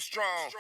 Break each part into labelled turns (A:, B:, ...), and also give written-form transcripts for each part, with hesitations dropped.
A: strong.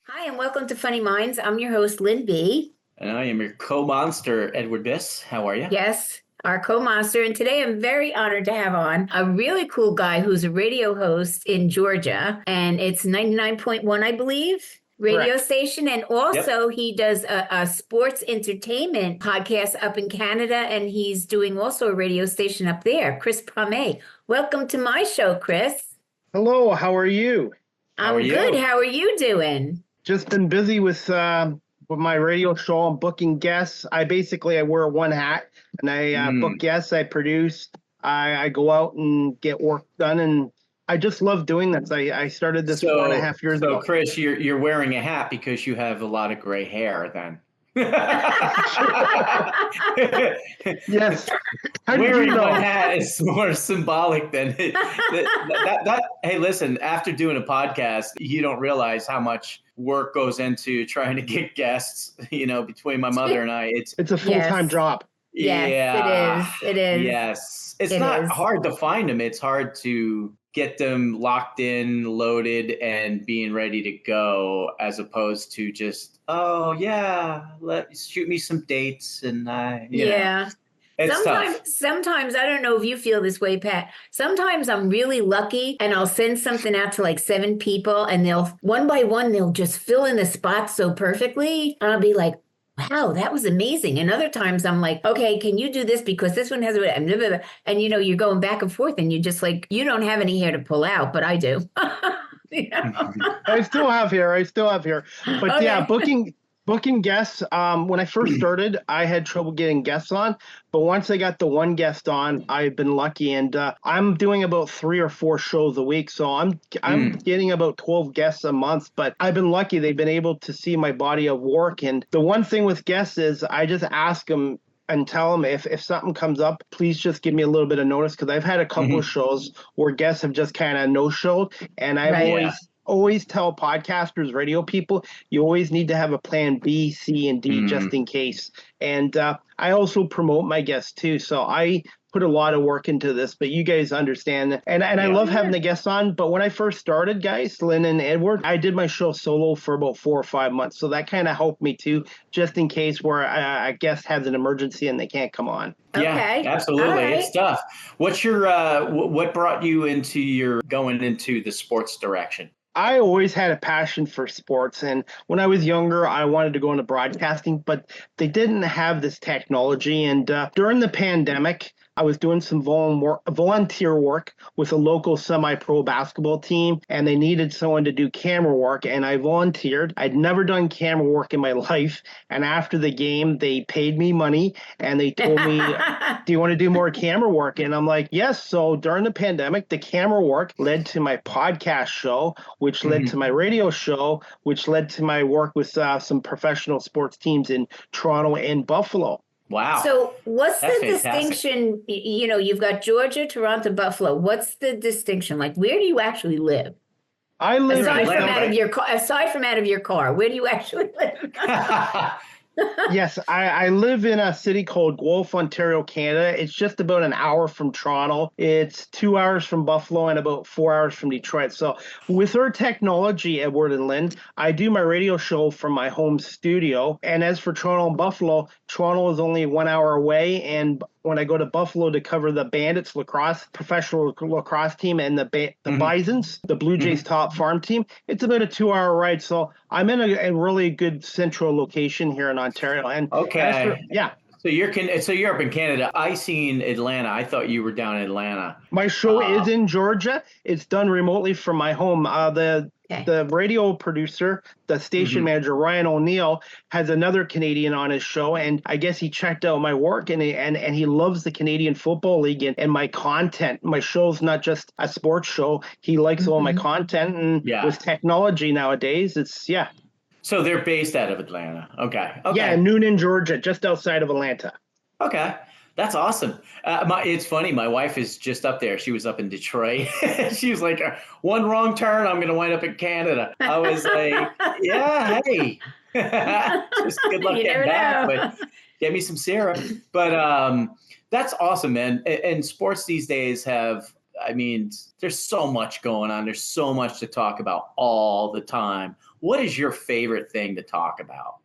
B: Hi, and welcome to Funny Minds. I'm your host, Lynn B.
C: And I am your co-monster, Edward Biss. How are you?
B: Yes, our co-monster. And today I'm very honored to have on a really cool guy who's a radio host in Georgia. And it's 99.1, I believe, radio station. And also he does a sports entertainment podcast up in Canada. And he's doing also a radio station up there, Chris POMAY. Welcome to my show, Chris.
D: Hello, how are you?
B: I'm good. How are you doing?
D: Just been busy with my radio show. I'm booking guests. I wear one hat, and I book guests. I produce. I go out and get work done, and I just love doing this. I started this 4.5 years ago.
C: So, Chris, you're wearing a hat because you have a lot of gray hair, then.
D: Yes.
C: Wearing one hat is more symbolic than that. Hey, listen, after doing a podcast, you don't realize how much work goes into trying to get guests, between my mother and I. It's
D: a full-time job.
B: Yes, it is.
C: Yes. It's not hard to find them. It's hard to get them locked in, loaded, and being ready to go, as opposed to just, shoot me some dates and
B: Sometimes I don't know if you feel this way, Pat. Sometimes I'm really lucky and I'll send something out to like 7 people and they'll one by one, they'll just fill in the spots so perfectly. And I'll be like, wow, that was amazing. And other times I'm like, okay, can you do this because this one has a, and you're going back and forth and you're just like, you don't have any hair to pull out, but I do.
D: I still have hair. But okay. Booking guests. When I first started, I had trouble getting guests on, but once I got the one guest on, I've been lucky, and I'm doing about 3 or 4 shows a week, so I'm getting about 12 guests a month. But I've been lucky; they've been able to see my body of work. And the one thing with guests is, I just ask them and tell them if something comes up, please just give me a little bit of notice, because I've had a couple of shows where guests have just kind of no-showed, and I've always tell podcasters, radio people, you always need to have a plan B, C, and D just in case. And I also promote my guests too. So I put a lot of work into this, but you guys understand. And I love having the guests on. But when I first started, guys, Lynn and Edward, I did my show solo for about 4 or 5 months. So that kind of helped me too, just in case where a guest has an emergency and they can't come on.
B: Okay.
C: Yeah, absolutely.
B: Right.
C: It's tough. What's your, what brought you into your going into the sports direction?
D: I always had a passion for sports, and when I was younger, I wanted to go into broadcasting, but they didn't have this technology. And during the pandemic, I was doing some volunteer work with a local semi-pro basketball team, and they needed someone to do camera work, and I volunteered. I'd never done camera work in my life, and after the game, they paid me money, and they told me, do you want to do more camera work? And I'm like, yes. So during the pandemic, the camera work led to my podcast show, which led to my radio show, which led to my work with some professional sports teams in Toronto and Buffalo.
B: Wow. So what's the distinction? You've got Georgia, Toronto, Buffalo. What's the distinction? Like, where do you actually live?
D: I live
B: aside from out of your car, where do you actually live?
D: Yes, I live in a city called Guelph, Ontario, Canada. It's just about an hour from Toronto. It's 2 hours from Buffalo and about 4 hours from Detroit. So with our technology, Edward and Lynn, I do my radio show from my home studio. And as for Toronto and Buffalo, Toronto is only 1 hour away. And when I go to Buffalo to cover the Bandits professional lacrosse team, and the Bisons, the Blue Jays top farm team, it's about a 2-hour ride. So I'm in a really good central location here in Ontario. And
C: So you're up in Canada. I seen Atlanta. I thought you were down in Atlanta.
D: My show is in Georgia. It's done remotely from my home. The radio producer, the station manager, Ryan O'Neill, has another Canadian on his show, and I guess he checked out my work, and he loves the Canadian Football League and my content. My show's not just a sports show. He likes all my content, and with technology nowadays, it's
C: So they're based out of Atlanta. Okay.
D: Yeah, Noonan, Georgia, just outside of Atlanta.
C: Okay. That's awesome. It's funny. My wife is just up there. She was up in Detroit. She was like, one wrong turn, I'm going to wind up in Canada. I was like, yeah, hey. Just good luck
B: You
C: getting
B: never
C: back,
B: know.
C: but get me some syrup. But that's awesome, man. And sports these days I mean, there's so much going on. There's so much to talk about all the time. What is your favorite thing to talk about?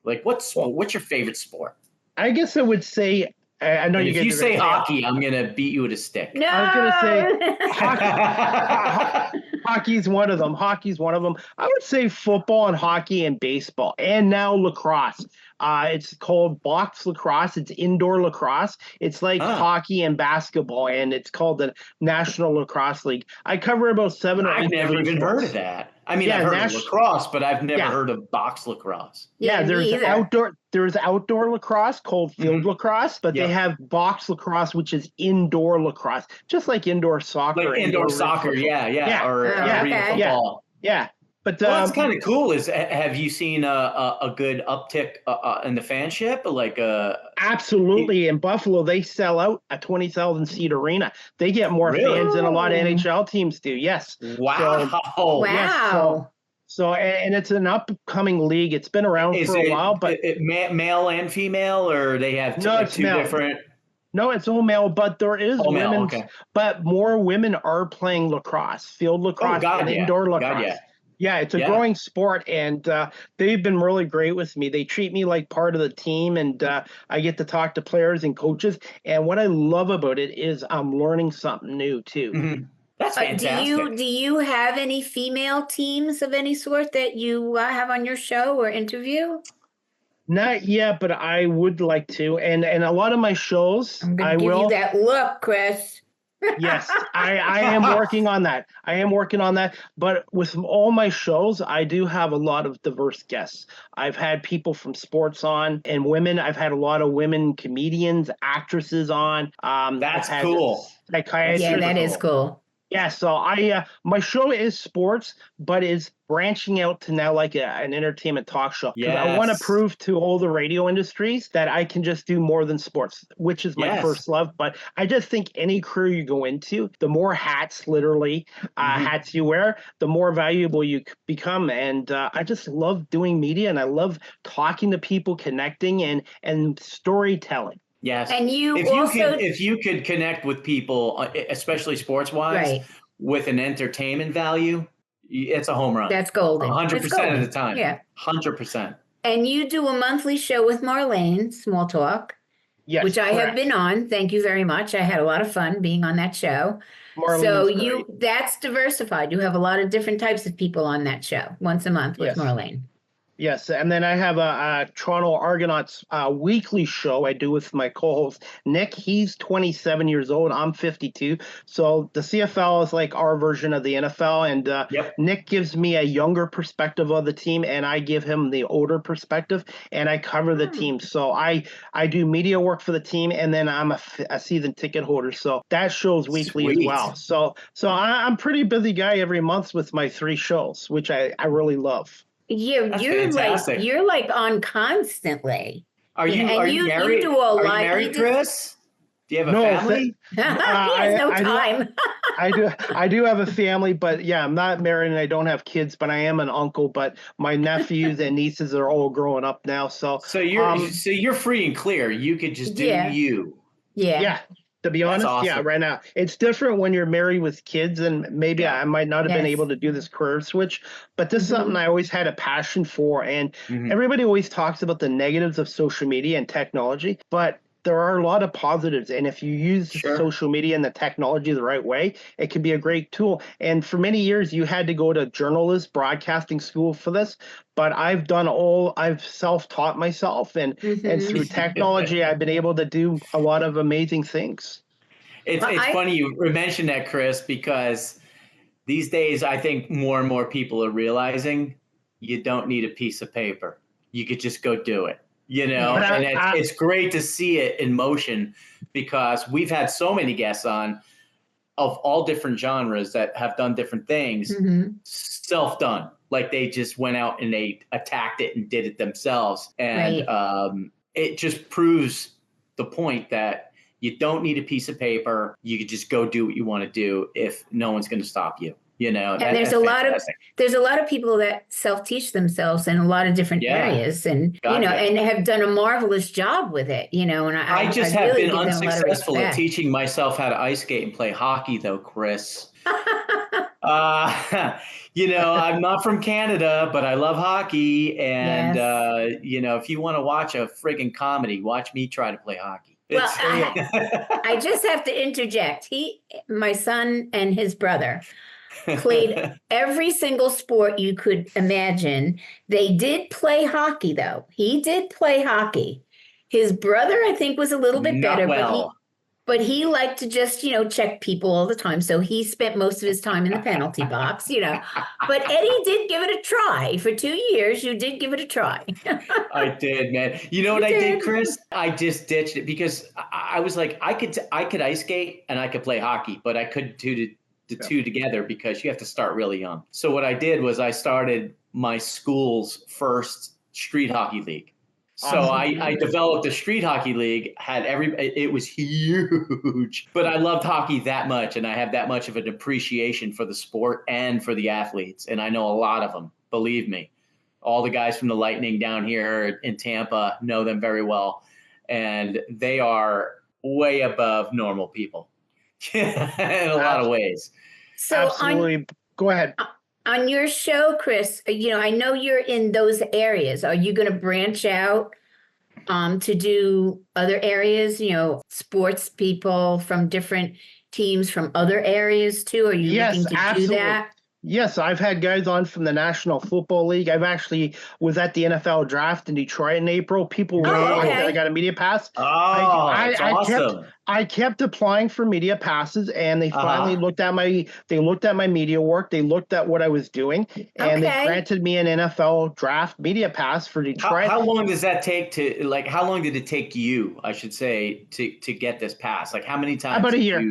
C: Like, what's your favorite sport?
D: I guess I would say, I know
C: And
D: you
C: if
D: guys
C: you
D: are gonna
C: say hockey, I'm gonna beat you with a stick.
B: No.
D: I was gonna say hockey's one of them. Hockey's one of them. I would say football and hockey and baseball, and now lacrosse. It's called box lacrosse. It's indoor lacrosse. It's like hockey and basketball, and it's called the National Lacrosse League. I cover about 7 or 8
C: I've never
D: different
C: even
D: sports.
C: heard of that. I mean,
D: Yeah,
C: I've heard of lacrosse, but I've never heard of box lacrosse.
B: Yeah, me
D: there's
B: either.
D: there's outdoor lacrosse called field lacrosse, but they have box lacrosse, which is indoor lacrosse, just like indoor soccer.
C: Like indoor soccer,
D: football.
C: yeah, or arena
B: okay.
C: football.
D: Yeah. But
C: Well, that's kind of cool. Have you seen a good uptick in the fanship?
D: Absolutely. In Buffalo, they sell out a 20,000 seat arena. They get more
C: Really?
D: fans than a lot of NHL teams do. Yes.
C: Wow.
B: Wow.
D: Yes, so and it's an upcoming league. It's been around for a while, but
C: male and female, or they have
D: it's
C: two
D: male.
C: different?
D: No, it's all male, but there is women.
C: Okay.
D: But more women are playing lacrosse, field lacrosse, and indoor lacrosse. Yeah, it's a growing sport, and they've been really great with me. They treat me like part of the team, and I get to talk to players and coaches. And what I love about it is I'm learning something new too.
C: Mm-hmm. That's fantastic.
B: Do you have any female teams of any sort that you have on your show or interview?
D: Not yet, but I would like to. And a lot of my shows,
B: I'm going to give you that look, Chris.
D: Yes, I am working on that. But with all my shows, I do have a lot of diverse guests. I've had people from sports on and women. I've had a lot of women comedians, actresses on.
C: That's cool.
B: Yeah, that is cool.
D: Yeah, so my show is sports, but is branching out to now like an entertainment talk show. Because I want to prove to all the radio industries that I can just do more than sports, which is my first love. But I just think any career you go into, the more hats, literally, hats you wear, the more valuable you become. And I just love doing media, and I love talking to people, connecting, and storytelling.
C: Yes.
B: And
C: if you could connect with people, especially sports wise, with an entertainment value, it's a home run.
B: That's golden.
C: 100% of the time.
B: Yeah.
C: 100%.
B: And you do a monthly show with Marlene, Small Talk, which I have been on. Thank you very much. I had a lot of fun being on that show. So that's diversified. You have a lot of different types of people on that show once a month with Marlene.
D: Yes, and then I have a Toronto Argonauts weekly show I do with my co-host Nick. He's 27 years old. I'm 52. So the CFL is like our version of the NFL, and Nick gives me a younger perspective of the team, and I give him the older perspective, and I cover the team. So I do media work for the team, and then I'm a season ticket holder. So that show's weekly as well. So I'm a pretty busy guy every month with my 3 shows, which I really love.
B: Yeah, you're like on constantly.
C: Are you married?
B: You do a lot.
C: Are you married, Chris? Do you have a family?
B: He has no time.
D: I do have a family, but yeah, I'm not married and I don't have kids, but I am an uncle. But my nephews and nieces are all growing up now. So
C: you're free and clear. You could just do you.
D: Yeah. To be honest, right now. It's different when you're married with kids, and maybe I might not have been able to do this career switch, but this is something I always had a passion for. And everybody always talks about the negatives of social media and technology, but there are a lot of positives. And if you use social media and the technology the right way, it can be a great tool. And for many years, you had to go to journalist broadcasting school for this. But I've self-taught myself. And through technology, I've been able to do a lot of amazing things.
C: It's funny you mentioned that, Chris, because these days, I think more and more people are realizing you don't need a piece of paper. You could just go do it. And it's great to see it in motion, because we've had so many guests on of all different genres that have done different things, self-done. Like they just went out and they attacked it and did it themselves. And it just proves the point that you don't need a piece of paper. You could just go do what you want to do if no one's going to stop you.
B: And there's a lot of people that self-teach themselves in a lot of different areas, and and have done a marvelous job with it. And
C: I just have been unsuccessful at teaching myself how to ice skate and play hockey, though, Chris. I'm not from Canada, but I love hockey. And, if you want to watch a friggin' comedy, watch me try to play hockey.
B: Well, I just have to interject. My son and his brother played every single sport you could imagine. They did play hockey, though. He did play hockey. His brother, I think, was a little bit better, but he liked to just, check people all the time. So he spent most of his time in the penalty box, But Eddie did give it a try. For 2 years, you did give it a try.
C: I did, man. You know what I did, Chris? I just ditched it because I was like, I could ice skate and I could play hockey, but I couldn't do the two together because you have to start really young. So what I did was I started my school's first street hockey league. So I developed a street hockey league, it was huge, but I loved hockey that much. And I have that much of an appreciation for the sport and for the athletes. And I know a lot of them, believe me. All the guys from the Lightning down here in Tampa know them very well. And they are way above normal people in a lot of ways.
B: So
D: absolutely. Go ahead.
B: On your show, Chris, I know you're in those areas. Are you going to branch out to do other areas, sports people from different teams from other areas too? Are you looking to do that?
D: Yes, I've had guys on from the National Football League. I've actually was at the NFL draft in Detroit in April. People were I got a media pass.
C: That's awesome.
D: I kept applying for media passes, and they finally looked at my media work. They looked at what I was doing, and they granted me an NFL draft media pass for Detroit.
C: How long does that take how long did it take you, I should say, to get this pass? Like how many times?
D: About a year.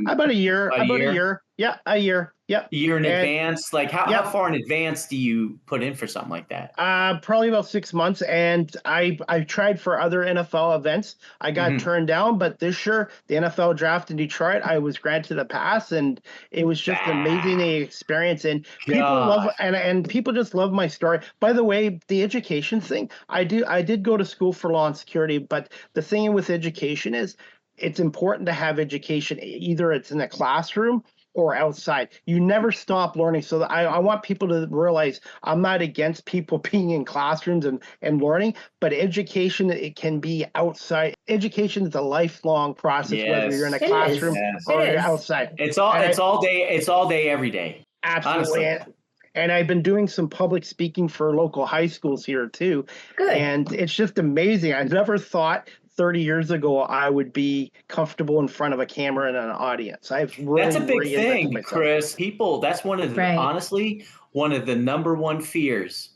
D: Yeah, a year. Yep.
C: A year in advance? Like how far in advance do you put in for something like that?
D: Probably about 6 months. And I tried for other NFL events. I got turned down, but this year, the NFL draft in Detroit, I was granted a pass, and it was just an amazing experience. And people love and people just love my story. By the way, the education thing, I did go to school for law and security, but the thing with education is it's important to have education. Either it's in a classroom or outside. You never stop learning. So I want people to realize I'm not against people being in classrooms and learning, but education, it can be outside. Education is a lifelong process, whether you're in a classroom or you're outside.
C: It's all day, every day.
D: Absolutely. Honestly. And I've been doing some public speaking for local high schools here too.
B: Good.
D: And it's just amazing. I never thought 30 years ago I would be comfortable in front of a camera and an audience. That's a big thing,
C: Chris. That's one of the, honestly, one of the number one fears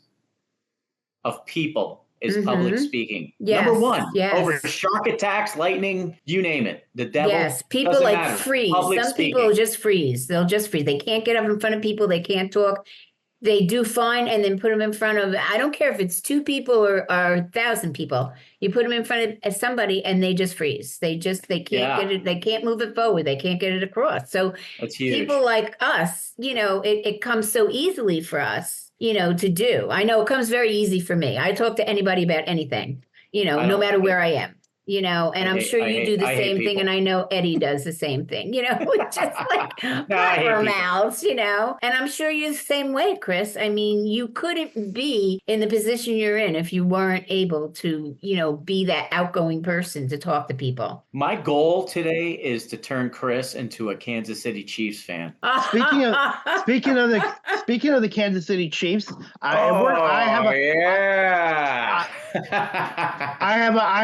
C: of people is public speaking.
B: Yes,
C: number one,
B: yes.
C: Over shark attacks, lightning, you name it. The devil.
B: Yes, people freeze. Some people just freeze. They'll just freeze. They can't get up in front of people. They can't talk. They do fine, and then put them in front of, I don't care if it's 2 people or 1,000 people. You put them in front of somebody and they just freeze. They can't get it. They can't move it forward. They can't get it across. So people like us, it comes so easily for us, to do. I know it comes very easy for me. I talk to anybody about anything, no matter where I am. And I'm sure you do the same thing. And I know Eddie does the same thing, just like our mouths, and I'm sure you're the same way, Chris. I mean, you couldn't be in the position you're in if you weren't able to, be that outgoing person to talk to people.
C: My goal today is to turn Chris into a Kansas City Chiefs fan.
D: Speaking of the Kansas City Chiefs, I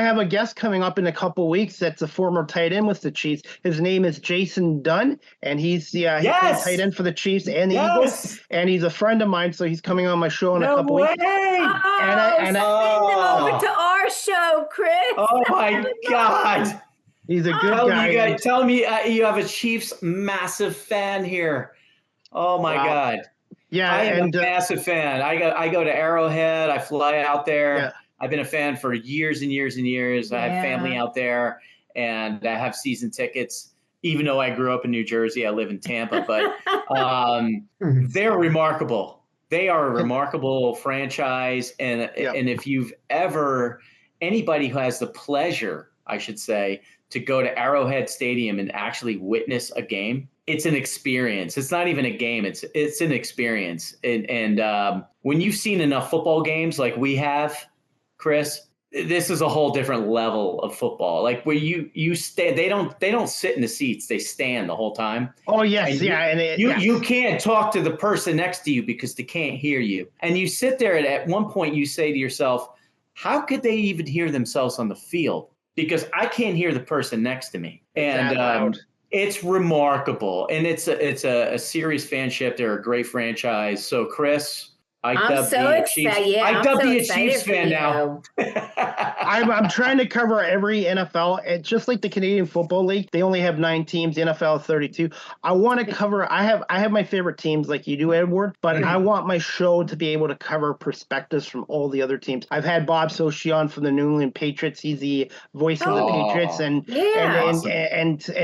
D: have a guest coming up in a couple weeks. That's a former tight end with the Chiefs. His name is Jason Dunn, and he's tight end for the Chiefs and the Eagles. And he's a friend of mine, so he's coming on my show in a couple weeks.
B: Send him over to our show, Chris.
C: Oh my God.
D: He's a good guy.
C: Tell me you have a Chiefs massive fan here. Oh my God.
D: Yeah,
C: I am a massive fan. I go to Arrowhead. I fly out there.
D: Yeah.
C: I've been a fan for years and years and years. I have family out there, and I have season tickets. even though I grew up in New Jersey, I live in Tampa, but they're remarkable. They are a remarkable franchise. And if you've ever, anybody who has the pleasure, I should say, to go to Arrowhead Stadium and actually witness a game, it's an experience. It's not even a game. It's an experience. And when you've seen enough football games like we have, Chris, this is a whole different level of football. Like where you stay, they don't sit in the seats; they stand the whole time.
D: Oh yes,
C: and you can't talk to the person next to you because they can't hear you. And you sit there, and at one point you say to yourself, "How could they even hear themselves on the field? Because I can't hear the person next to me." And it's remarkable, and it's a serious fanship. They're a great franchise. So, Chris,
B: I'm so excited. Yeah,
C: I dub be a Chiefs fan now.
D: I'm trying to cover every NFL. It's just like the Canadian Football League. They only have 9 teams. The NFL 32. I want to cover. I have my favorite teams like you do, Edward. But I want my show to be able to cover perspectives from all the other teams. I've had Bob Sochi on from the New England Patriots. He's the voice of the Patriots, and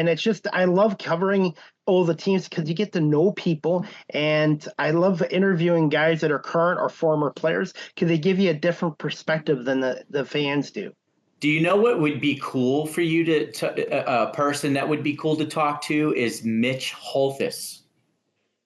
D: it's just I love covering all the teams because you get to know people, and I love interviewing guys that are current or former players because they give you a different perspective than the fans do.
C: Do you know what would be cool for you a person that would be cool to talk to is Mitch Holthus?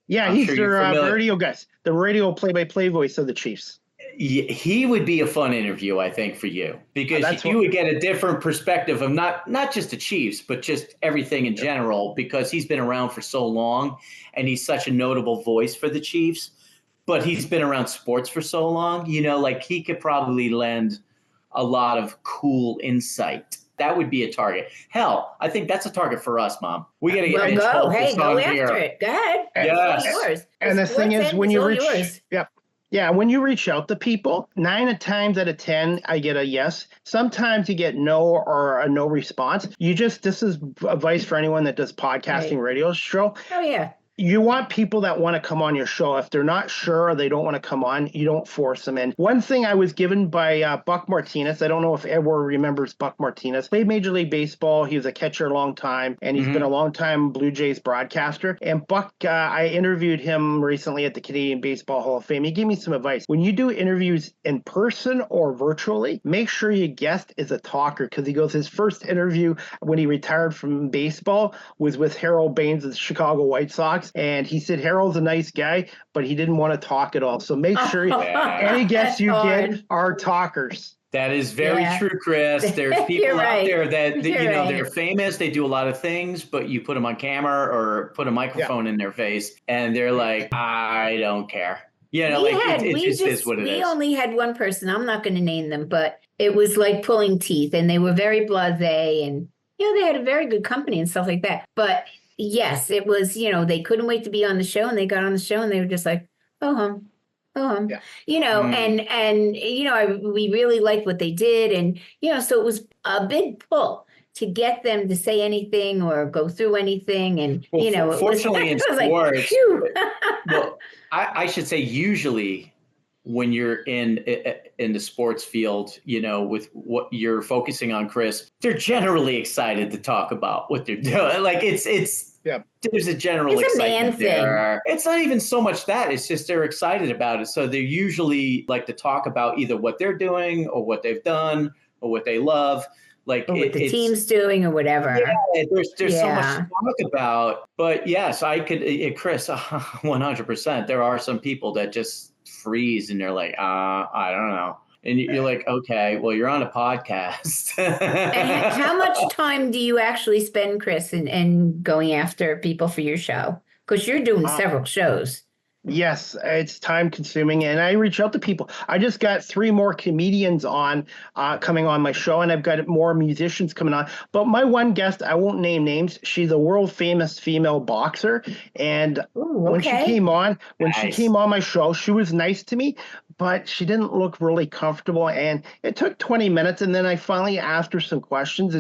D: Yeah, he's their radio guy, the radio play-by-play voice of the Chiefs.
C: He would be a fun interview, I think, for you because you would get a different perspective of not just the Chiefs, but just everything in general, because he's been around for so long and he's such a notable voice for the Chiefs, but he's been around sports for so long, like he could probably lend a lot of cool insight. That would be a target. Hell, I think that's a target for us, Mom. We got to get Mitch Holthus
B: go
C: on
B: after
C: here.
B: it. Go ahead.
C: Yes.
B: Yours.
D: And the thing is, when you reach, when you reach out to people, 9 times out of 10, I get a yes. Sometimes you get no or a no response. This is advice for anyone that does podcasting radio show.
B: Oh, yeah.
D: You want people that want to come on your show. If they're not sure or they don't want to come on, you don't force them in. One thing I was given by Buck Martinez, I don't know if Edward remembers Buck Martinez, played Major League Baseball. He was a catcher a long time, and he's been a long time Blue Jays broadcaster. And Buck, I interviewed him recently at the Canadian Baseball Hall of Fame. He gave me some advice. When you do interviews in person or virtually, make sure your guest is a talker, because he goes, his first interview when he retired from baseball was with Harold Baines of the Chicago White Sox. And he said Harold's a nice guy, but he didn't want to talk at all. So make sure any guests you get are talkers.
C: That is very true, Chris. There's people out there that they're famous. They do a lot of things, but you put them on camera or put a microphone in their face, and they're like, I don't care. It just is what it is.
B: We only had one person. I'm not going to name them, but it was like pulling teeth, and they were very blasé, and they had a very good company and stuff like that. But yes, it was, they couldn't wait to be on the show, and they got on the show and they were just like, oh, hum. And we really liked what they did. And, so it was a big pull to get them to say anything or go through anything. And,
C: fortunately in sports,
B: like,
C: I should say usually when you're in the sports field, with what you're focusing on, Chris, they're generally excited to talk about what they're doing. Like there's a general excitement there. It's not even so much that, it's just they're excited about it. So they usually like to talk about either what they're doing or what they've done or what they love. Like
B: or what the team's doing or whatever.
C: Yeah, there's so much to talk about. But yes, I could, Chris, 100%. There are some people that just freeze and they're like, I don't know. And you're like, okay, well, you're on a podcast.
B: And how much time do you actually spend, Chris, in going after people for your show? Because you're doing several shows.
D: Yes, it's time consuming, and I reach out to people. I just got 3 more comedians on coming on my show, and I've got more musicians coming on. But my one guest, I won't name names. She's a world famous female boxer, and when she came on my show, she was nice to me, but she didn't look really comfortable. And it took 20 minutes, and then I finally asked her some questions,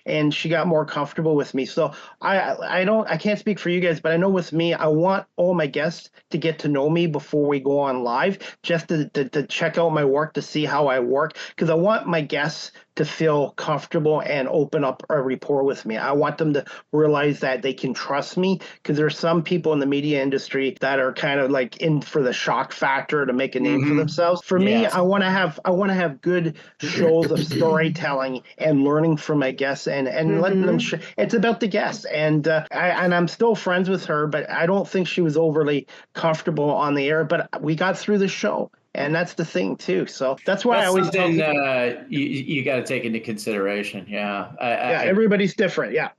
D: and she got more comfortable with me. So I can't speak for you guys, but I know with me, I want all my guests to get to know me before we go on live, just to check out my work, to see how I work, because I want my guests to feel comfortable and open up a rapport with me. I want them to realize that they can trust me, because there's some people in the media industry that are kind of like in for the shock factor to make a name for themselves. For me, I want to have good shows of storytelling and learning from my guests, and letting them it's about the guests. And I'm still friends with her, but I don't think she was overly comfortable on the air, but we got through the show. And that's the thing too. So that's why I always tell people,
C: you got to take into consideration. Yeah.
D: Everybody's different. Yeah.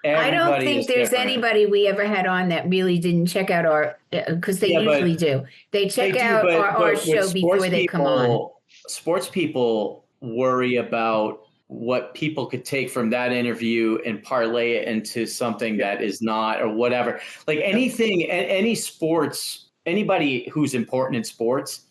B: I don't think there's anybody we ever had on that really didn't check out our, because they usually do. They check out our show before they come on.
C: Sports people worry about what people could take from that interview and parlay it into something that is not, or whatever. Like anything, any sports, anybody who's important in sports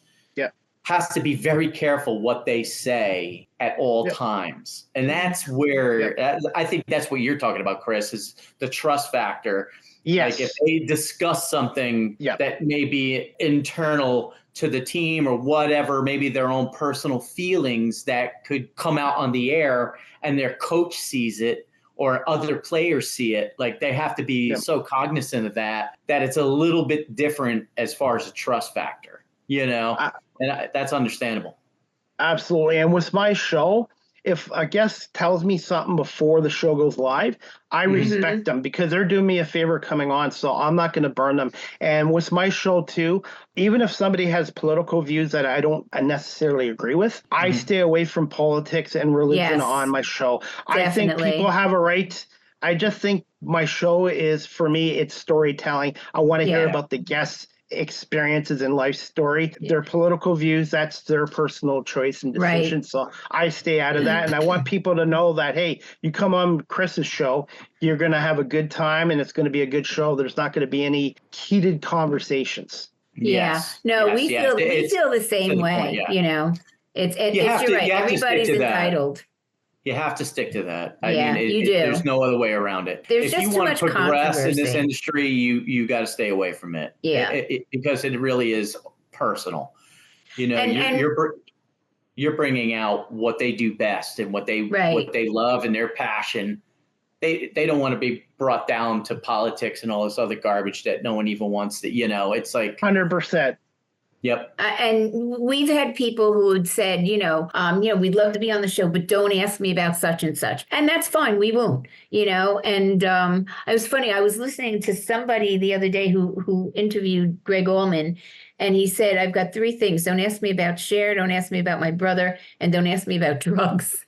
C: has to be very careful what they say at all times. And that's where I think that's what you're talking about, Chris, is the trust factor.
D: Yes.
C: Like if they discuss something that may be internal to the team or whatever, maybe their own personal feelings that could come out on the air, and their coach sees it or other players see it, like they have to be so cognizant of that it's a little bit different as far as the trust factor, and that's understandable.
D: Absolutely. And with my show, if a guest tells me something before the show goes live, I respect them, because they're doing me a favor coming on. So I'm not going to burn them. And with my show too, even if somebody has political views that I don't necessarily agree with, I stay away from politics and religion on my show.
B: Definitely.
D: I think people have a right. I just think my show is, for me, it's storytelling. I want to hear about the guests' experiences and life story. Their political views, that's their personal choice and decision. So I stay out of that. And I want people to know that, hey, you come on Chris's show, you're going to have a good time, and it's going to be a good show. There's not going to be any heated conversations.
B: We feel the same way. You're right. Everybody's entitled.
C: You have to stick to that.
B: You do.
C: There's no other way around it.
B: There's
C: if
B: just
C: you
B: too
C: want
B: much
C: to progress in this
B: controversy.
C: industry, you got to stay away from it. Because it really is personal. You're bringing out what they do best and what they love and their passion. They don't want to be brought down to politics and all this other garbage that no one even wants to. It's like
D: 100%.
C: Yep.
B: And we've had people who had said, we'd love to be on the show, but don't ask me about such and such. And that's fine. We won't, And it was funny. I was listening to somebody the other day who interviewed Greg Allman. And he said, I've got 3 things. Don't ask me about Cher. Don't ask me about my brother. And don't ask me about drugs.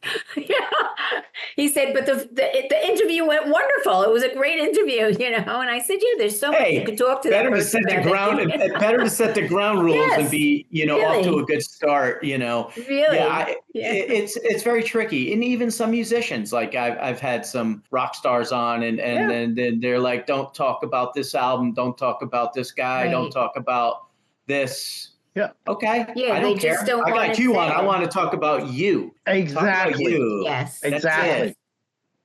B: He said, but the interview went wonderful. It was a great interview, And I said, there's so much you could talk to that person about.
C: Better to set the ground rules and be, off to a good start,
B: Really?
C: It's very tricky. And even some musicians, like I've had some rock stars on and then they're like, don't talk about this album. Don't talk about this guy. Don't talk about this.
D: Yeah.
C: Okay.
B: Yeah,
C: I don't care. I got you on. I want to talk about you.
D: Exactly.
C: Talk about you.
B: Yes.
D: Exactly.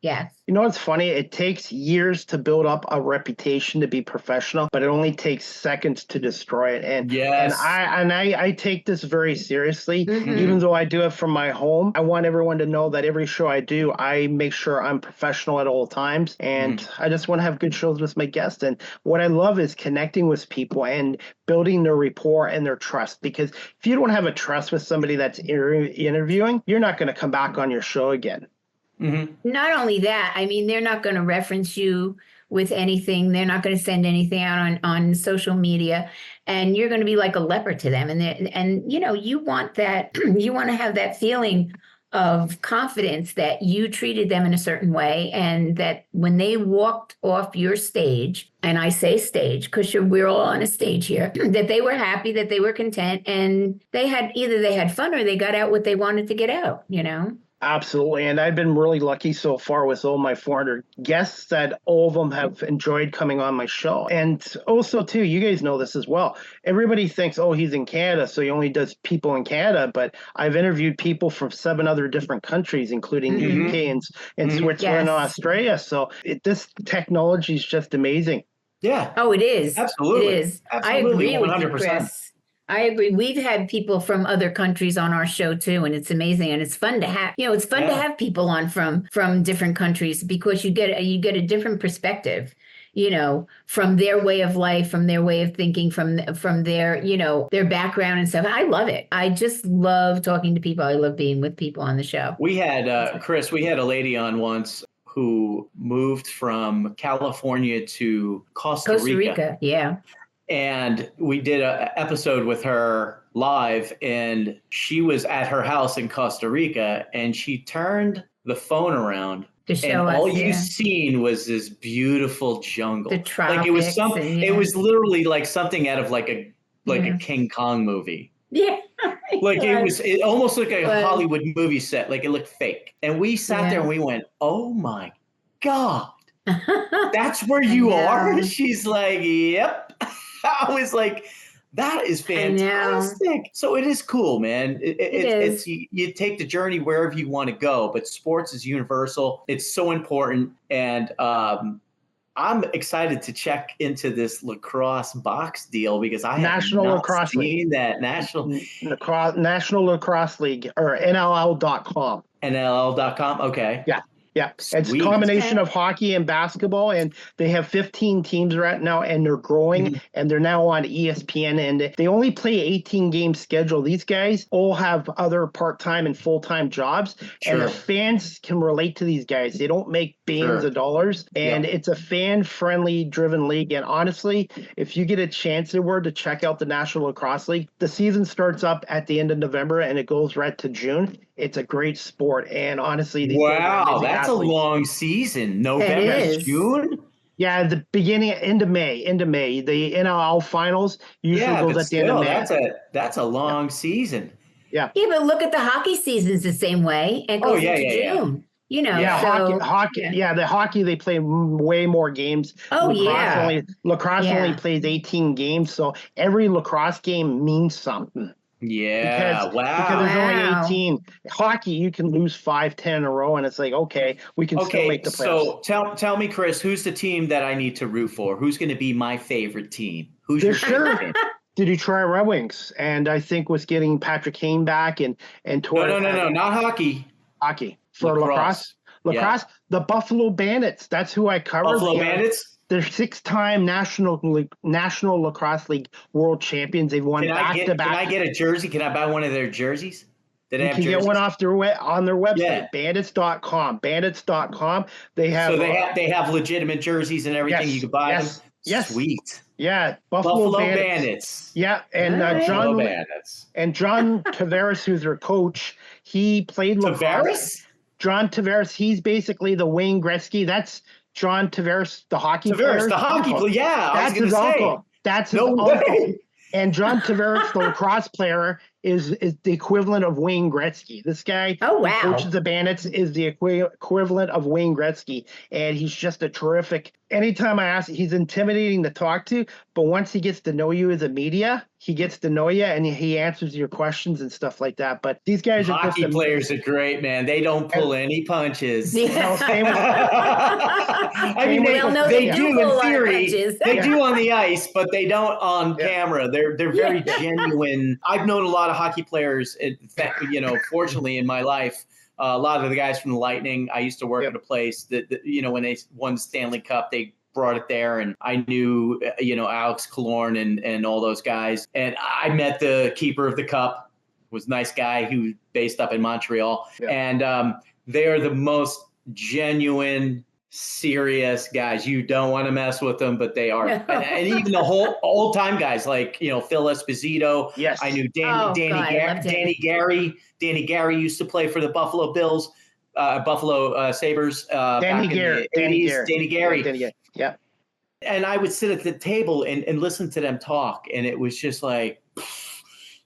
B: Yes.
D: You know what's funny? It takes years to build up a reputation to be professional, but it only takes seconds to destroy it. And I take this very seriously, even though I do it from my home. I want everyone to know that every show I do, I make sure I'm professional at all times. And I just want to have good shows with my guests. And what I love is connecting with people and building their rapport and their trust. Because if you don't have a trust with somebody that's interviewing, you're not going to come back on your show again.
B: Not only that, they're not going to reference you with anything. They're not going to send anything out on social media, and you're going to be like a leper to them. And you want that. You want to have that feeling of confidence that you treated them in a certain way, and that when they walked off your stage, and I say stage because we're all on a stage here, that they were happy, that they were content, and they had fun or they got out what they wanted to get out.
D: Absolutely. And I've been really lucky so far with all my 400 guests that all of them have enjoyed coming on my show. And also, too, you guys know this as well. Everybody thinks, he's in Canada, so he only does people in Canada. But I've interviewed people from 7 other different countries, including the UK and Switzerland and Australia. So this technology is just amazing.
C: Yeah.
B: Oh, it is.
C: Absolutely.
B: It is.
C: Absolutely.
B: I agree
C: 100%.
B: with you, Chris. I agree. We've had people from other countries on our show too, and it's amazing. And it's fun to have, it's fun to have people on from different countries because you get a different perspective, from their way of life, from their way of thinking, from their, their background and stuff. I love it. I just love talking to people. I love being with people on the show.
C: We had Chris, we had a lady on once who moved from California to Costa Rica.
B: Yeah.
C: And we did an episode with her live, and she was at her house in Costa Rica, and she turned the phone around.
B: To show
C: and
B: us,
C: all you seen was this beautiful jungle.
B: The tropics.
C: Like it was it was literally like something out of like a King Kong movie.
B: Yeah.
C: Like it almost looked like a Hollywood movie set. Like it looked fake. And we sat there and we went, "Oh my God. That's where you are?" She's like, "Yep." I was like, that is fantastic. So it is cool, man. It's you take the journey wherever you want to go, but sports is universal. It's so important. And I'm excited to check into this lacrosse box deal because I have not seen that National
D: Lacrosse League, or NLL.com.
C: NLL.com. Okay.
D: Yeah. Yeah, it's a combination of hockey and basketball, and they have 15 teams right now, and they're growing, and they're now on ESPN, and they only play 18-game schedule. These guys all have other part-time and full-time jobs, and the fans can relate to these guys. They don't make billions of dollars, and it's a fan-friendly driven league, and honestly, if you get a chance to check out the National Lacrosse League, the season starts up at the end of November, and it goes right to June. It's a great sport, and honestly,
C: that's a long season. November, June.
D: Yeah, the end of May. The NLL finals usually goes at the end of May.
C: That's a long season.
B: Yeah, but look at the hockey season's the same way, and goes into June.
D: Hockey. Yeah, the hockey, they play way more games. Lacrosse only plays 18 games, so every lacrosse game means something.
C: Yeah,
D: because there's only 18. Hockey, you can lose 5-10 in a row, and it's like, okay, we can still make the playoffs.
C: So tell me, Chris, who's the team that I need to root for? Who's going to be my favorite team? Who's your favorite team?
D: The Detroit Red Wings, and I think was getting Patrick Kane back and
C: No, not hockey.
D: Hockey for lacrosse. The Buffalo Bandits. That's who I cover.
C: Buffalo Bandits.
D: They're 6-time National Lacrosse League world champions. They've won back-to-back.
C: Can I get a jersey? Can I buy one of their jerseys?
D: You can get one on their website, bandits.com. Bandits.com. They have
C: legitimate jerseys and everything. You can buy them.
D: Yes.
C: Sweet.
D: Yeah,
C: Buffalo Bandits.
D: Yeah, and John Tavares, who's their coach, he played lacrosse. John Tavares, he's basically the Wayne Gretzky. That's John Tavares, the hockey player.
C: The hockey player. Yeah,
D: that's his uncle. That's his uncle. And John Tavares, the lacrosse player, is the equivalent of Wayne Gretzky. This guy who coaches the Bandits is the equivalent of Wayne Gretzky, and he's just a terrific. Anytime I ask, he's intimidating to talk to, but once he gets to know you as a media, he gets to know you and he answers your questions and stuff like that. But these guys are
C: hockey players are great, man. They don't pull any punches.
B: Yeah.
C: I mean, they do in theory. They do on the ice, but they don't on camera. They're very genuine. I've known a lot of hockey players, fortunately in my life. A lot of the guys from the Lightning, I used to work at a place that, when they won the Stanley Cup, they brought it there. And I knew, Alex Killorn and all those guys. And I met the keeper of the cup, was a nice guy who was based up in Montreal. Yeah. And they are the most genuine, serious guys. You don't want to mess with them, but they are. And even the whole old-time guys like, Phil Esposito.
D: Yes.
C: I knew Danny Gary. Danny Gary used to play for the Buffalo Bills, Buffalo Sabres back in the 80s. Danny Gary.
D: Yeah.
C: And I would sit at the table and listen to them talk. And it was just like,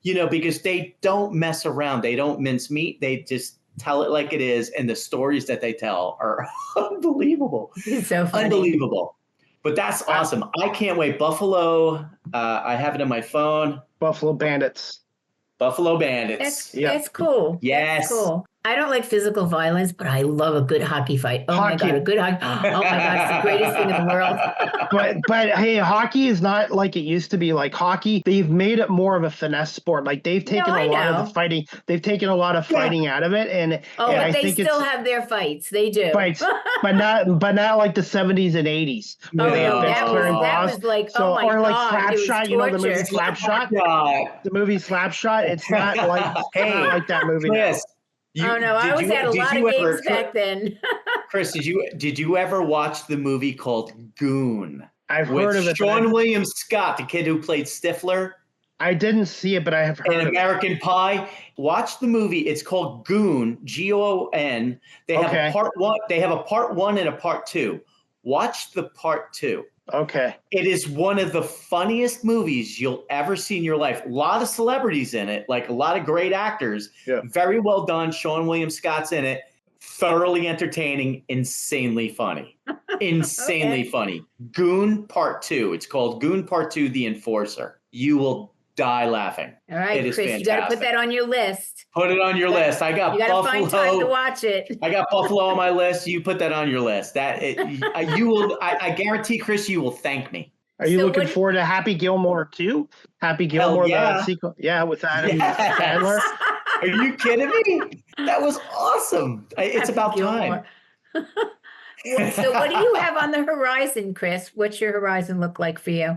C: because they don't mess around. They don't mince meat. They just tell it like it is. And the stories that they tell are unbelievable.
B: It's so funny.
C: Unbelievable. But that's awesome. I can't wait. Buffalo, I have it on my phone.
D: Buffalo Bandits.
C: Buffalo Bandits.
B: That's cool.
C: Yes.
B: That's cool. I don't like physical violence, but I love a good hockey fight. Oh my
D: Hockey.
B: God, a good hockey. Oh my God, it's the greatest thing in the world.
D: But hey, hockey is not like it used to be. Like hockey, they've made it more of a finesse sport. Like they've taken
B: I
D: a lot of
B: know.
D: the fighting. They've taken a lot of fighting out of it, and
B: Oh,
D: and
B: but
D: I
B: they
D: think
B: still
D: it's
B: have their fights. They do.
D: fights, but not like the 70s and 80s where
B: Oh
D: they have
B: no,
D: Vince Clear and
B: that
D: Boss.
B: was like,
D: So
B: oh my
D: or like
B: God, it was
D: Slapshot, you know the movie
B: torture.
D: Slapshot?
C: God.
D: The movie Slapshot. It's not like
C: Hey,
D: that movie
C: Chris,
B: Oh no, I was at a lot of games back then.
C: Chris, did you ever watch the movie called Goon?
D: I've
C: with
D: heard of it.
C: Sean William Scott, the kid who played Stifler
D: I didn't see it, but I have heard
C: in
D: of
C: American Pie? Watch the movie. It's called Goon, Goon. They have a part one. They have a part one and a part two. Watch the part two.
D: Okay.
C: It is one of the funniest movies you'll ever see in your life. A lot of celebrities in it, like a lot of great actors.
D: Yeah.
C: Very well done. Sean William Scott's in it. Thoroughly entertaining, insanely funny. Insanely funny. Goon Part 2. It's called Goon Part 2, The Enforcer. You will die laughing.
B: All right,
C: it is
B: Chris,
C: fantastic.
B: you got to put that on your list.
C: Put it on your list. I got
B: You got to
C: Buffalo.
B: find time to watch it.
C: I got Buffalo on my list. You put that on your list. You will. I guarantee, Chris, you will thank me.
D: Are you looking forward to Happy Gilmore 2? Happy Gilmore, the sequel? Yeah, with Adam Sandler.
C: Are you kidding me? That was awesome. It's about time.
B: So what do you have on the horizon, Chris? What's your horizon look like for you?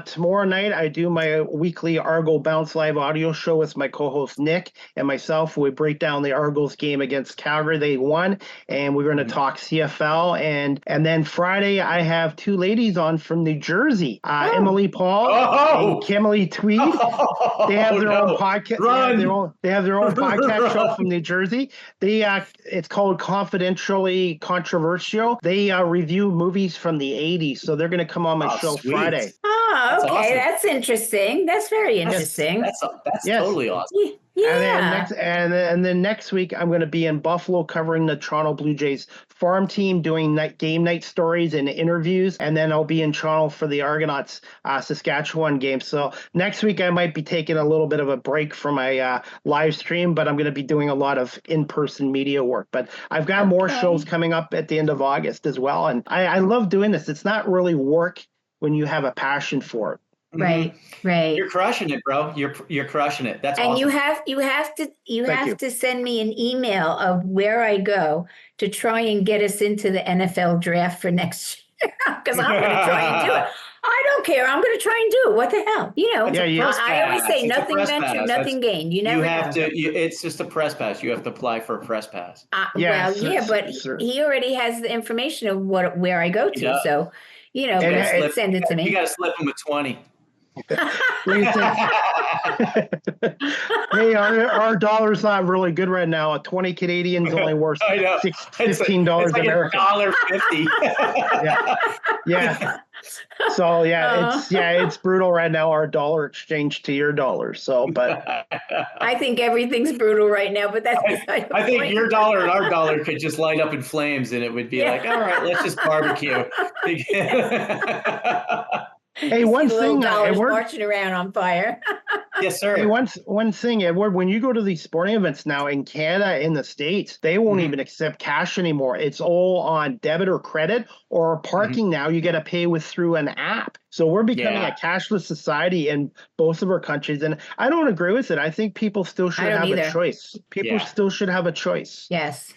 D: Tomorrow night, I do my weekly Argo Bounce Live audio show with my co-host Nick and myself. We break down the Argos game against Calgary. They won, and we're going to talk CFL. And then Friday, I have two ladies on from New Jersey, Emily Paul and Kimberly Tweed. They have their own podcast. They have their own podcast show from New Jersey. It's called Confidentially Controversial. They review movies from the 80s, so they're going to come on my show Friday.
B: Oh, okay.
C: Awesome.
B: That's interesting. That's very interesting.
C: That's totally awesome.
B: Yeah.
D: And then next week, I'm going to be in Buffalo covering the Toronto Blue Jays farm team, doing game night stories and interviews. And then I'll be in Toronto for the Argonauts Saskatchewan game. So next week, I might be taking a little bit of a break from my live stream, but I'm going to be doing a lot of in-person media work. But I've got more shows coming up at the end of August as well. And I love doing this. It's not really work when you have a passion for it.
B: Right.
C: You're crushing it, bro. You're crushing it. That's
B: and
C: awesome.
B: you have to send me an email of where I go to try and get us into the NFL draft for next year, because I'm going to try and do it. I don't care. I'm going to try and do it. What the hell? I always say nothing ventured, nothing gained. You never
C: have to. It's just a press pass. You have to apply for a press pass.
B: But he already has the information of where I go to. So, send it to me.
C: You got to slip him a 20.
D: Hey, our dollar's not really good right now. A 20 Canadian is only worth $15 American.
C: $1.50.
D: Yeah. So it's brutal right now. Our dollar exchange to your dollar. So, but
B: I think everything's brutal right now. But that's
C: I think your dollar and our dollar could just light up in flames, and it would be like, all right, let's just barbecue.
D: Hey, one thing,
B: Edward, marching around on fire.
C: Yes, sir.
D: Hey, one thing, Edward, when you go to these sporting events now in Canada, in the States, they won't even accept cash anymore. It's all on debit or credit, or parking now you got to pay through an app. So we're becoming a cashless society in both of our countries. And I don't agree with it. I think people still should have a choice. People still should have a choice.
B: Yes.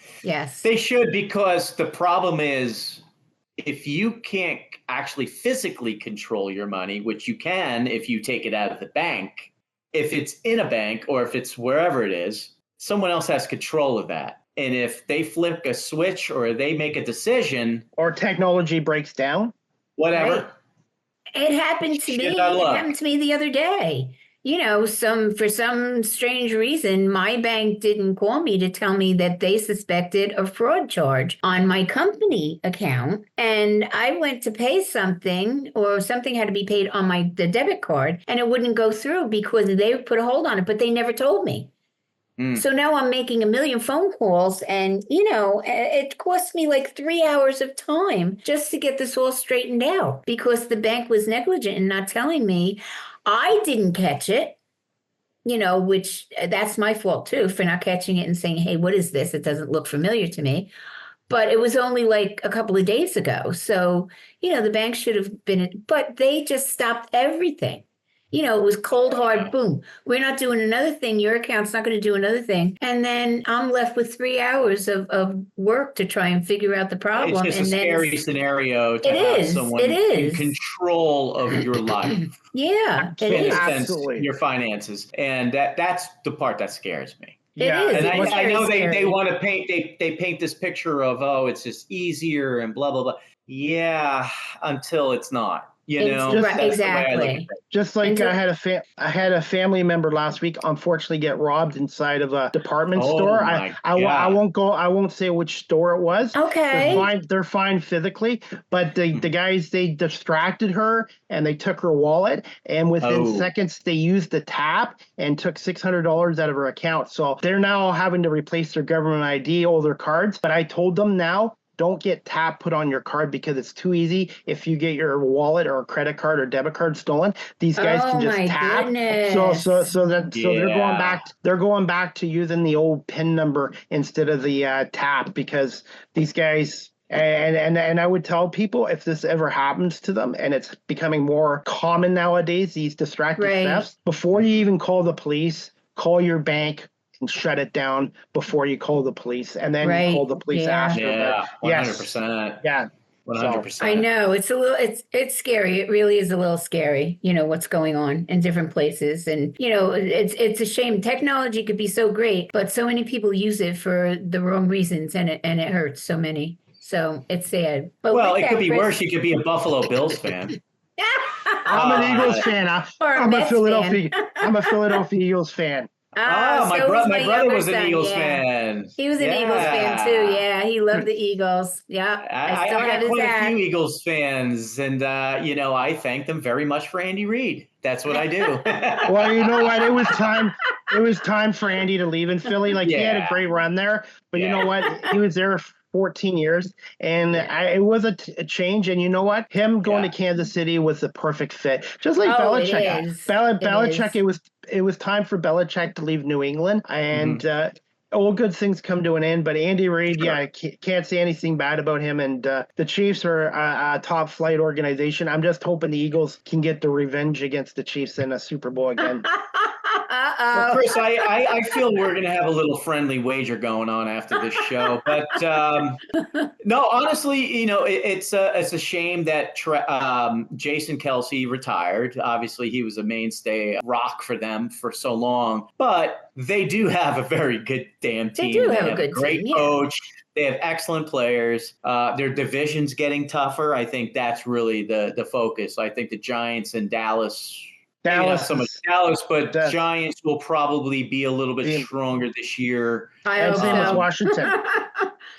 C: They should, because the problem is, if you can't actually physically control your money, which you can if you take it out of the bank, if it's in a bank or if it's wherever it is, someone else has control of that. And if they flip a switch or they make a decision,
D: or technology breaks down,
C: whatever.
B: Right. It happened to me. It happened to me the other day. For some strange reason, my bank didn't call me to tell me that they suspected a fraud charge on my company account. And I went to pay something, or something had to be paid on the debit card, and it wouldn't go through because they put a hold on it, but they never told me. So now I'm making a million phone calls, and, it cost me like 3 hours of time just to get this all straightened out because the bank was negligent in not telling me. I didn't catch it. which that's my fault too for not catching it and saying, hey, what is this? It doesn't look familiar to me. But it was only like a couple of days ago. So, the bank should have been, but they just stopped everything. It was cold, hard, boom. We're not doing another thing. Your account's not going to do another thing. And then I'm left with 3 hours of work to try and figure out the problem.
C: It's just
B: and
C: a
B: then
C: scary scenario to have someone in control of your life.
B: Yeah, it
C: in
B: is.
C: a sense,
D: Absolutely.
C: your finances. And that's the part that scares me.
D: Yeah,
B: It is.
C: And
B: It was
C: I know
B: very
C: they
B: scary.
C: want to paint, they paint this picture of, oh, it's just easier and blah, blah, blah. Yeah, until it's not,
B: Right,
C: that's the way I look at
B: exactly.
C: it.
D: Just like I had a family member last week unfortunately get robbed inside of a department store. I won't say which store it was.
B: Okay.
D: They're fine physically, but the guys, they distracted her and they took her wallet, and within seconds they used the tap and took $600 out of her account. So they're now having to replace their government ID, all their cards. But I told them now, don't get tap put on your card because it's too easy. If you get your wallet or a credit card or debit card stolen, these guys can just tap.
B: Goodness.
D: So they're going back to using the old PIN number instead of the tap, because these guys. And I would tell people, if this ever happens to them, and it's becoming more common nowadays, these distracted thefts, before you even call the police, call your bank and shut it down before you call the police, and then you call the police after.
C: Yeah,
D: but
C: 100%.
D: Yeah.
C: 100%.
B: I know it's it's scary. It really is a little scary, what's going on in different places. And, it's a shame. Technology could be so great, but so many people use it for the wrong reasons, and it hurts so many. So it's sad. But
C: it could be worse. You could be a Buffalo Bills fan.
D: I'm an Eagles fan. I'm a Philadelphia Eagles fan.
C: My brother was an Eagles fan.
B: He was an Eagles fan too. Yeah, he loved the Eagles. Yeah,
C: I got quite a few Eagles fans, and I thank them very much for Andy Reid. That's what I do.
D: Well, you know what? It was time. It was time for Andy to leave in Philly. He had a great run there, but you know what? He was there 14 years, and it was a change. And you know what? Him going to Kansas City was the perfect fit. Just like Belichick. Belichick, it was time for Belichick to leave New England, and all good things come to an end. But Andy Reid, I can't say anything bad about him. And the Chiefs are a top flight organization. I'm just hoping the Eagles can get the revenge against the Chiefs in a Super Bowl again.
C: Well, Chris, I feel we're going to have a little friendly wager going on after this show. But no, honestly, it's a shame that Jason Kelce retired. Obviously, he was a mainstay rock for them for so long. But they do have a very good damn team.
B: They do have a good
C: great
B: team,
C: coach. They have excellent players. Their division's getting tougher. I think that's really the focus. I think the Giants and Dallas. Maybe not so much Dallas, but Giants will probably be a little bit stronger this year.
B: I
D: same as Washington.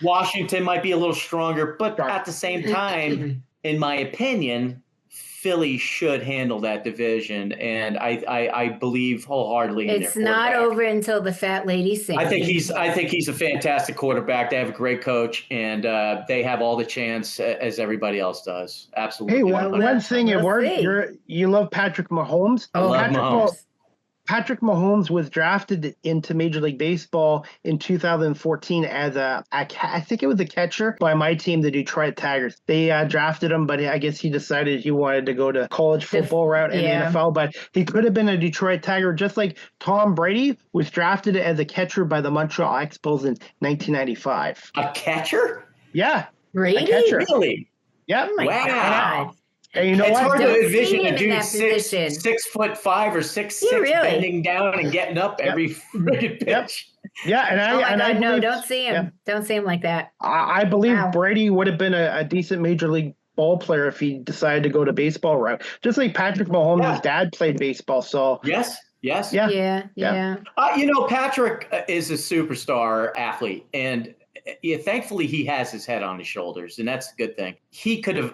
C: Washington might be a little stronger, but at the same time, in my opinion, Philly should handle that division, and I believe wholeheartedly in their quarterback.
B: It's not over until the fat lady sings.
C: I think he's a fantastic quarterback. They have a great coach, and they have all the chance as everybody else does. Absolutely.
D: Hey, one thing you love Patrick Mahomes.
C: I love Mahomes.
D: Patrick Mahomes was drafted into Major League Baseball in 2014 as I think it was a catcher by my team, the Detroit Tigers. They drafted him, but I guess he decided he wanted to go to college football route in the NFL. But he could have been a Detroit Tiger, just like Tom Brady was drafted as a catcher by the Montreal Expos in 1995.
C: A catcher?
D: Yeah.
B: Brady?
D: A catcher.
C: Really?
D: Yep.
B: Oh my God.
D: And you know
C: it's
D: what?
C: hard to envision a dude 6'5" or 6'6" bending down and getting up every friggin' pitch.
D: Yeah, and I believe,
B: no, don't see him. Yeah. Don't see him like that.
D: I believe Brady would have been a decent Major League ball player if he decided to go to baseball route. Just like Patrick Mahomes' dad played baseball. So
C: Yes.
B: Yeah.
C: Patrick is a superstar athlete, and thankfully he has his head on his shoulders, and that's a good thing. He could have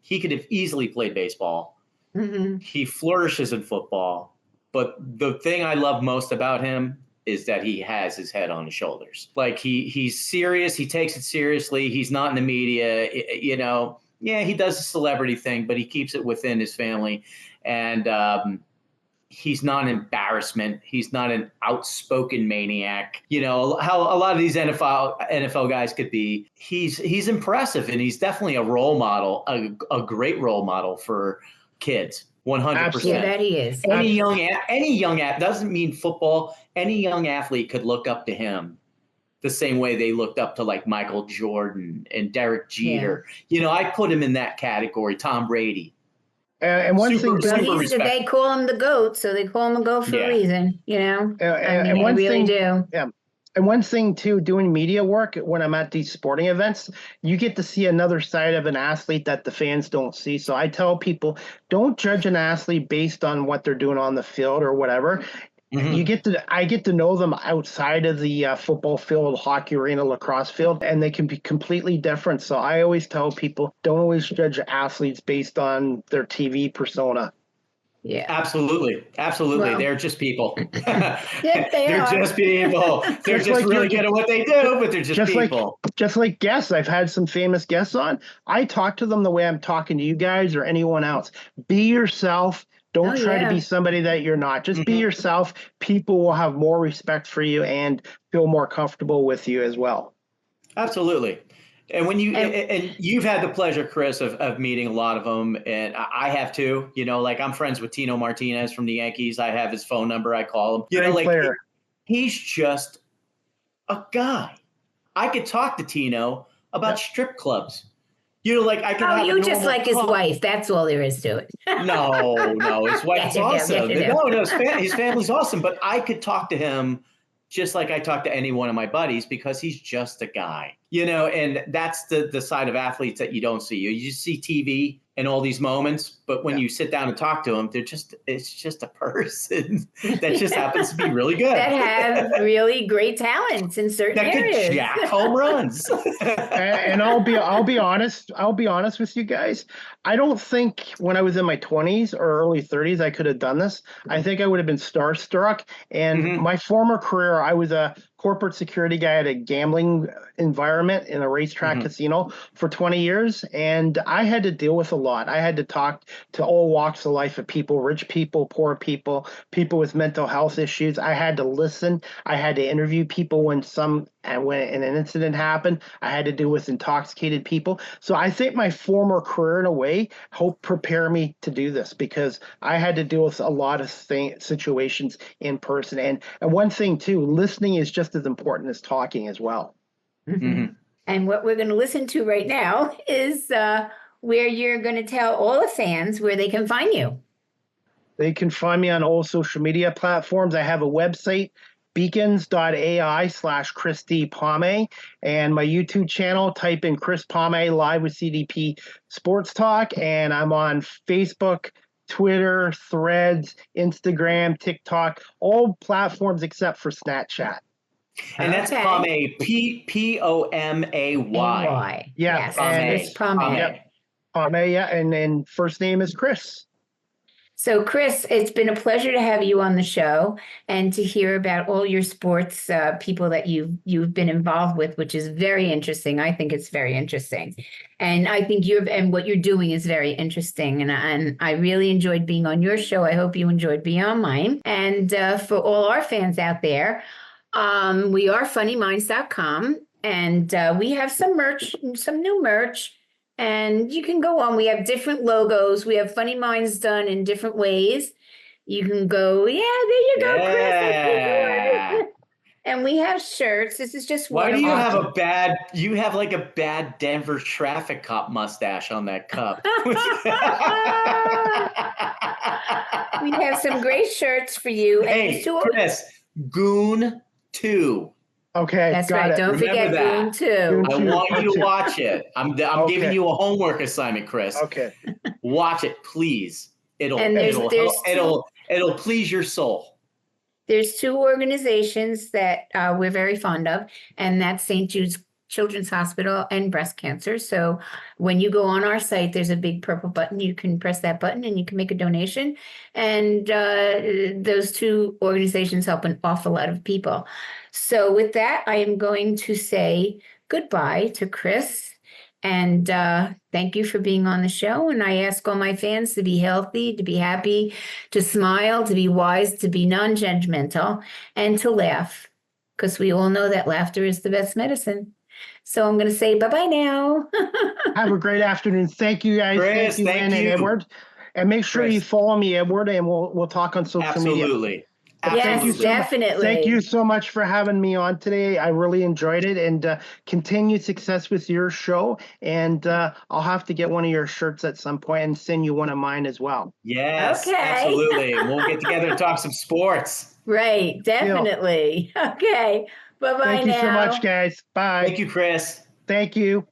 C: he could have easily played baseball.
B: Mm-hmm.
C: He flourishes in football, but the thing I love most about him is that he has his head on his shoulders. Like he's serious. He takes it seriously. He's not in the media. He does the celebrity thing, but he keeps it within his family. And he's not an embarrassment. He's not an outspoken maniac. You know, how a lot of these NFL guys could be. He's impressive, and he's definitely a role model, a great role model for kids. 100%.
B: Yeah, that he is.
C: Any young doesn't mean football. Any young athlete could look up to him the same way they looked up to like Michael Jordan and Derek Jeter. Yeah. You know, I put him in that category. Tom Brady.
D: And one thing,
B: they call him the GOAT, so they call him the GOAT for a reason. You know,
D: and
B: one really do.
D: Yeah. And one thing too, doing media work when I'm at these sporting events, you get to see another side of an athlete that the fans don't see. So I tell people, don't judge an athlete based on what they're doing on the field or whatever. Mm-hmm. I get to know them outside of the football field, hockey arena, lacrosse field, and they can be completely different. So I always tell people, don't always judge athletes based on their TV persona.
C: Yeah, absolutely. Well, they're just people.
B: Yeah, they're
C: just people. They're just really good at what they do, but they're just people.
D: Just like guests. I've had some famous guests on. I talk to them the way I'm talking to you guys or anyone else. Be yourself. Don't try to be somebody that you're not. Just be yourself. People will have more respect for you and feel more comfortable with you as well.
C: Absolutely. And when and you've had the pleasure, Chris, of meeting a lot of them, and I have too. You know, like I'm friends with Tino Martinez from the Yankees. I have his phone number. I call him. You know, like he's just a guy. I could talk to Tino about strip clubs. You know, like I can.
B: You just like his wife. That's all there is to it.
C: No, his wife's awesome. His family's awesome. But I could talk to him just like I talk to any one of my buddies because he's just a guy. You know, and that's the side of athletes that you don't see. You see TV and all these moments, but when you sit down and talk to them, it's just a person that just happens to be really good.
B: That have really great talents in certain areas.
C: That could jack home runs.
D: And I'll be honest with you guys. I don't think when I was in my 20s or early 30s I could have done this. I think I would have been starstruck. And my former career, I was a corporate security guy at a gambling environment in a racetrack casino for 20 years. And I had to deal with a lot. I had to talk to all walks of life of people, rich people, poor people, people with mental health issues. I had to listen. I had to interview people when an incident happened. I had to deal with intoxicated people. So I think my former career in a way helped prepare me to do this because I had to deal with a lot of situations in person. And one thing too, listening is just as important as talking as well.
B: Mm-hmm. And what we're going to listen to right now is where you're going to tell all the fans where they can find you.
D: They can find me on all social media platforms. I have a website, beacons.ai/Chris D. POMAY, and my YouTube channel, type in Chris POMAY live with CDP Sports Talk, and I'm on Facebook, Twitter, Threads, Instagram, TikTok, all platforms except for Snapchat.
C: And that's POMAY, POMAY.
D: Yeah,
B: it's POMAY.
D: POMAY, yeah, and first name is Chris.
B: So, Chris, it's been a pleasure to have you on the show and to hear about all your sports people that you've been involved with, which is very interesting. I think it's very interesting, and I think what you're doing is very interesting. And I really enjoyed being on your show. I hope you enjoyed being on mine. And for all our fans out there, we are funnyminds.com, and we have some new merch. And you can go on. We have different logos. We have Funny Minds done in different ways. You can go, there you go, Chris. And we have shirts. This is just one.
C: Why do you have like a bad Denver traffic cop mustache on that cup?
B: We have some great shirts for you.
C: Hey, Chris, Goon 2.
D: Okay,
B: that's right. Don't forget Goon 2.
C: I want you to watch it. I'm giving you a homework assignment, Chris.
D: Okay.
C: Watch it, please. It'll please your soul.
B: There's 2 organizations that we're very fond of, and that's St. Jude's Children's Hospital and breast cancer. So when you go on our site, there's a big purple button. You can press that button and you can make a donation. And those 2 organizations help an awful lot of people. So with that, I am going to say goodbye to Chris And thank you for being on the show. And I ask all my fans to be healthy, to be happy, to smile, to be wise, to be non-judgmental, and to laugh, because we all know that laughter is the best medicine. So I'm going to say bye-bye now.
D: Have a great afternoon. Thank you, guys.
C: Chris,
D: thank you, Lynn and Edward. And make sure you follow me, Edward, and we'll talk on social media.
C: Absolutely.
B: Yes, definitely.
D: Thank you so much for having me on today. I really enjoyed it, and continued success with your show. And I'll have to get one of your shirts at some point and send you one of mine as well.
C: Yes,
B: Okay.
C: absolutely. We'll get together and talk some sports.
B: Right, definitely. Okay. Bye-bye now.
D: Thank you so much, guys. Bye.
C: Thank you, Chris.
D: Thank you.